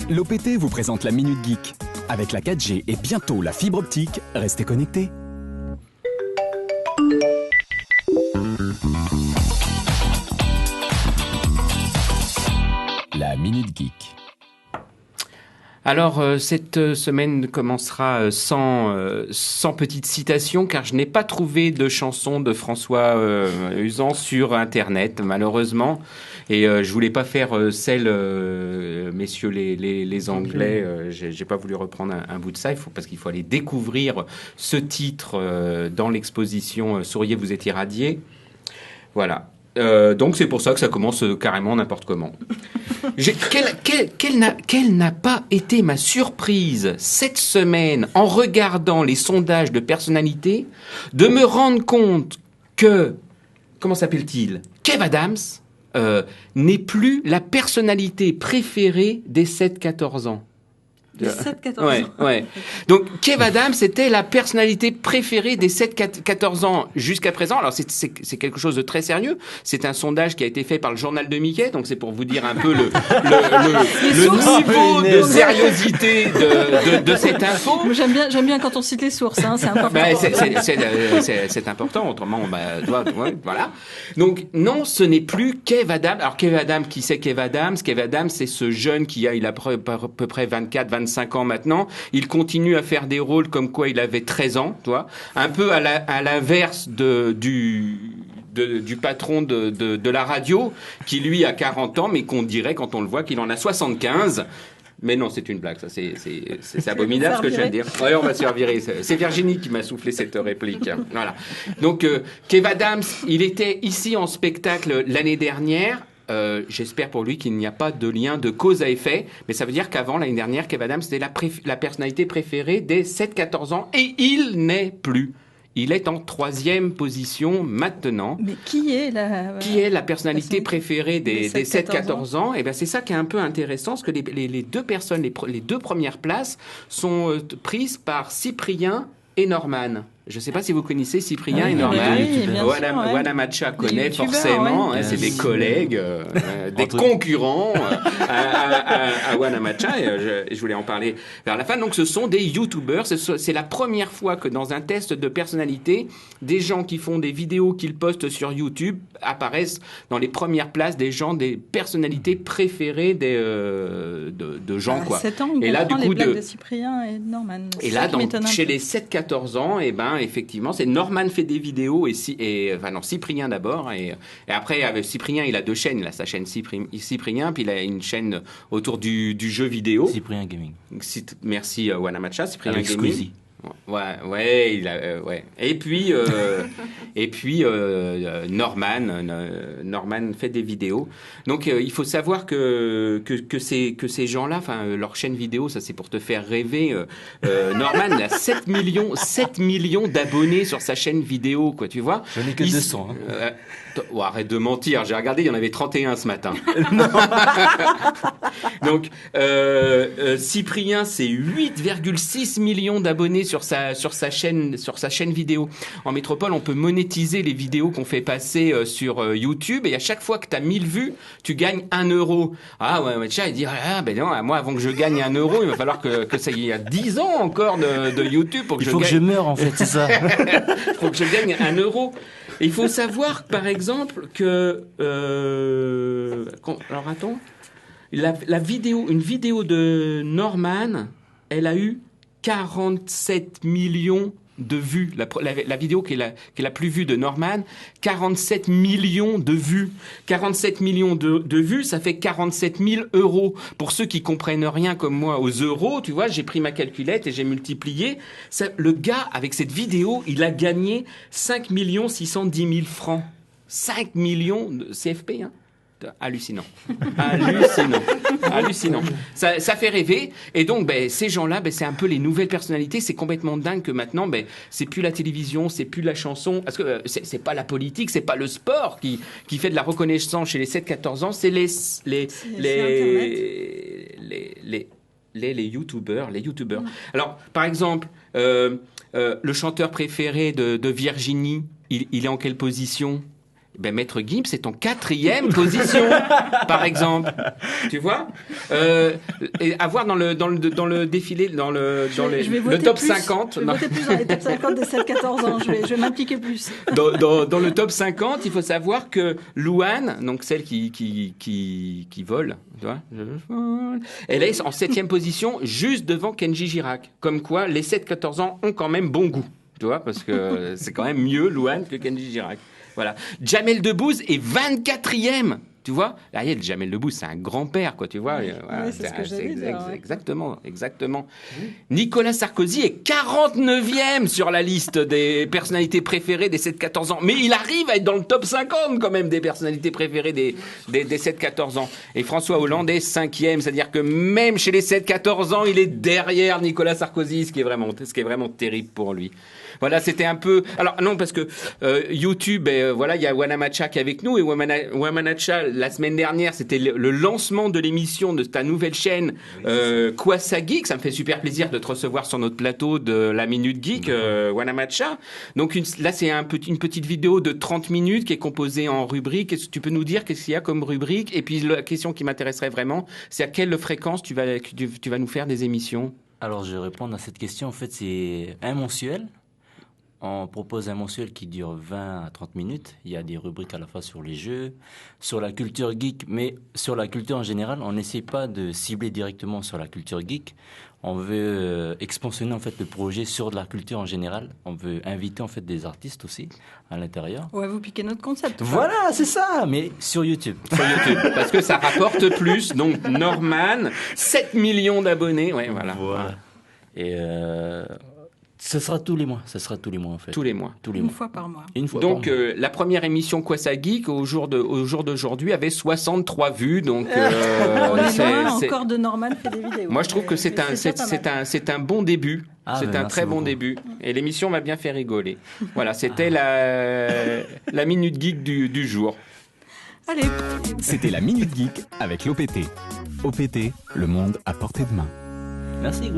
L'OPT vous présente la Minute Geek. Avec la 4G et bientôt la fibre optique, restez connectés. La Minute Geek. Alors, cette semaine commencera sans petite citation, car je n'ai pas trouvé de chanson de François Usan sur Internet, malheureusement. Et je voulais pas faire celle, messieurs les Anglais, j'ai pas voulu reprendre un bout de ça, parce qu'il faut aller découvrir ce titre dans l'exposition Souriez, vous êtes irradiés. Voilà. Donc c'est pour ça que ça commence carrément n'importe comment. Quelle n'a pas été ma surprise cette semaine en regardant les sondages de personnalité de me rendre compte que, comment s'appelle-t-il, Kev Adams n'est plus la personnalité préférée des 7-14 ans. Des 7-14 ans. Ouais. Donc, Kev Adams était la personnalité préférée des 7-14 ans jusqu'à présent. Alors, c'est quelque chose de très sérieux. C'est un sondage qui a été fait par le journal de Mickey. Donc, c'est pour vous dire un peu le niveau de sérieuxité de cette info. J'aime bien quand on cite les sources, hein, c'est important. C'est important. Autrement, voilà. Donc, non, ce n'est plus Kev Adams. Alors, Kev Adams, qui c'est Kev Adams? Kev Adams, c'est ce jeune il a à peu près 25 ans maintenant, il continue à faire des rôles comme quoi il avait 13 ans, tu vois, un peu à l'inverse du patron de la radio, qui lui a 40 ans, mais qu'on dirait quand on le voit qu'il en a 75. Mais non, c'est une blague, ça, c'est abominable ce que je viens de dire. Ouais, on va se faire virer. C'est Virginie qui m'a soufflé cette réplique. Voilà. Donc, Kev Adams, il était ici en spectacle l'année dernière. J'espère pour lui qu'il n'y a pas de lien de cause à effet, mais ça veut dire qu'avant, l'année dernière, Kev Adams était la personnalité préférée des 7-14 ans, et il n'est plus. Il est en 3e position maintenant. Mais qui est la personnalité préférée des 7-14 ans? Eh ben, c'est ça qui est un peu intéressant, parce que les deux personnes, les deux premières places sont prises par Cyprien et Norman. Je ne sais pas si vous connaissez Cyprien et Norman. Wana Matcha connaît forcément. Ouais. C'est des collègues, des concurrents à Wana Matcha. Et je voulais en parler vers la fin. Donc, ce sont des YouTubers. C'est la première fois que dans un test de personnalité, des gens qui font des vidéos qu'ils postent sur YouTube apparaissent dans les premières places des personnalités préférées de gens, quoi. 7 ans, et là, du coup, les blagues de Cyprien et Norman. Et là, chez les 7-14 ans, eh ben, effectivement, c'est Norman fait des vidéos Cyprien d'abord, et après avec Cyprien, il a 2 chaînes, il a sa chaîne Cyprien, puis il a une chaîne autour du jeu vidéo. Cyprien Gaming. Merci Wana Matcha, Cyprien avec Gaming. Squeezie. Ouais, ouais. Et puis Norman fait des vidéos. Donc il faut savoir que ces gens-là, leur chaîne vidéo, ça c'est pour te faire rêver. Norman il a 7 millions d'abonnés sur sa chaîne vidéo, quoi, tu vois. J'en ai que 200. Arrête de mentir, j'ai regardé, il y en avait 31 ce matin. Donc Cyprien, c'est 8,6 millions d'abonnés sur sa chaîne vidéo. En métropole, on peut monétiser les vidéos qu'on fait passer sur YouTube, et à chaque fois que tu as 1000 vues, tu gagnes 1 euro. Ah ouais, il dit non, moi avant que je gagne 1 euro, il va falloir que ça y ait 10 ans encore de YouTube pour que que je meure, en fait, c'est ça. Faut que je gagne 1 euro. Et il faut savoir, par exemple, que alors attends, une vidéo de Norman, elle a eu 47 millions de vues. La vidéo qui est la plus vue de Norman, 47 millions de vues. 47 millions de vues, ça fait 47 000 euros. Pour ceux qui comprennent rien comme moi aux euros, tu vois, j'ai pris ma calculette et j'ai multiplié. Le gars, avec cette vidéo, il a gagné 5 610 000 francs. 5 millions de CFP, hein. Hallucinant. Ça fait rêver. Et donc, ces gens-là, c'est un peu les nouvelles personnalités. C'est complètement dingue que maintenant, c'est plus la télévision, c'est plus la chanson. Parce que c'est pas la politique, c'est pas le sport qui fait de la reconnaissance chez les 7-14 ans. C'est les YouTubers. Alors, par exemple, le chanteur préféré de Virginie, il est en quelle position? Ben, Maître Gims est en 4e position, par exemple. Tu vois et à voir dans le défilé, le top 50. Je vais voter plus dans les top 50 des 7-14 ans. Je vais m'impliquer plus. Dans le top 50, il faut savoir que Louane, donc celle qui vole, tu vois, elle est en 7e position, juste devant Kenji Girac. Comme quoi, les 7-14 ans ont quand même bon goût. Tu vois, parce que c'est quand même mieux Louane que Kenji Girac. Voilà. Jamel Debbouze est 24e. Tu vois, Ariel Jamel Debbouze, c'est un grand-père, quoi, tu vois. Voilà, c'est ce que j'allais dire. Exactement. Nicolas Sarkozy est 49e sur la liste des personnalités préférées des 7-14 ans. Mais il arrive à être dans le top 50, quand même, des personnalités préférées des 7-14 ans. Et François Hollande est 5e. C'est-à-dire que même chez les 7-14 ans, il est derrière Nicolas Sarkozy, ce qui est vraiment terrible pour lui. Voilà, c'était un peu... Alors, non, parce que YouTube, voilà, il y a Wanamacha qui est avec nous. Et Wanamacha, la semaine dernière, c'était le lancement de l'émission de ta nouvelle chaîne Kwasa Geek. Ça me fait super plaisir de te recevoir sur notre plateau de la Minute Geek, Wanamacha. Donc là, c'est une petite vidéo de 30 minutes qui est composée en rubriques. Est-ce que tu peux nous dire qu'est-ce qu'il y a comme rubrique? Et puis, la question qui m'intéresserait vraiment, c'est à quelle fréquence tu vas nous faire des émissions? Alors, je vais répondre à cette question. En fait, c'est un mensuel. On propose un mensuel qui dure 20 à 30 minutes. Il y a des rubriques à la fois sur les jeux, sur la culture geek, mais sur la culture en général. On n'essaie pas de cibler directement sur la culture geek. On veut expansionner en fait le projet sur de la culture en général. On veut inviter en fait des artistes aussi à l'intérieur. Ouais, vous piquez notre concept. Voilà, c'est ça, mais sur YouTube. Sur YouTube, parce que ça rapporte plus. Donc Norman, 7 millions d'abonnés. Ouais, voilà. Et ce sera tous les mois. En fait. Tous les mois. Une fois par mois. Donc la première émission Kwasa Geek au jour d'aujourd'hui avait 63 vues. Donc on est loin encore de Norman fait des vidéos. Moi je trouve que c'est un bon début. C'est un très bon début. Et l'émission m'a bien fait rigoler. Voilà, c'était la Minute Geek du jour. Allez. C'était la Minute Geek avec l'OPT. OPT, le monde à portée de main. Merci Gwen.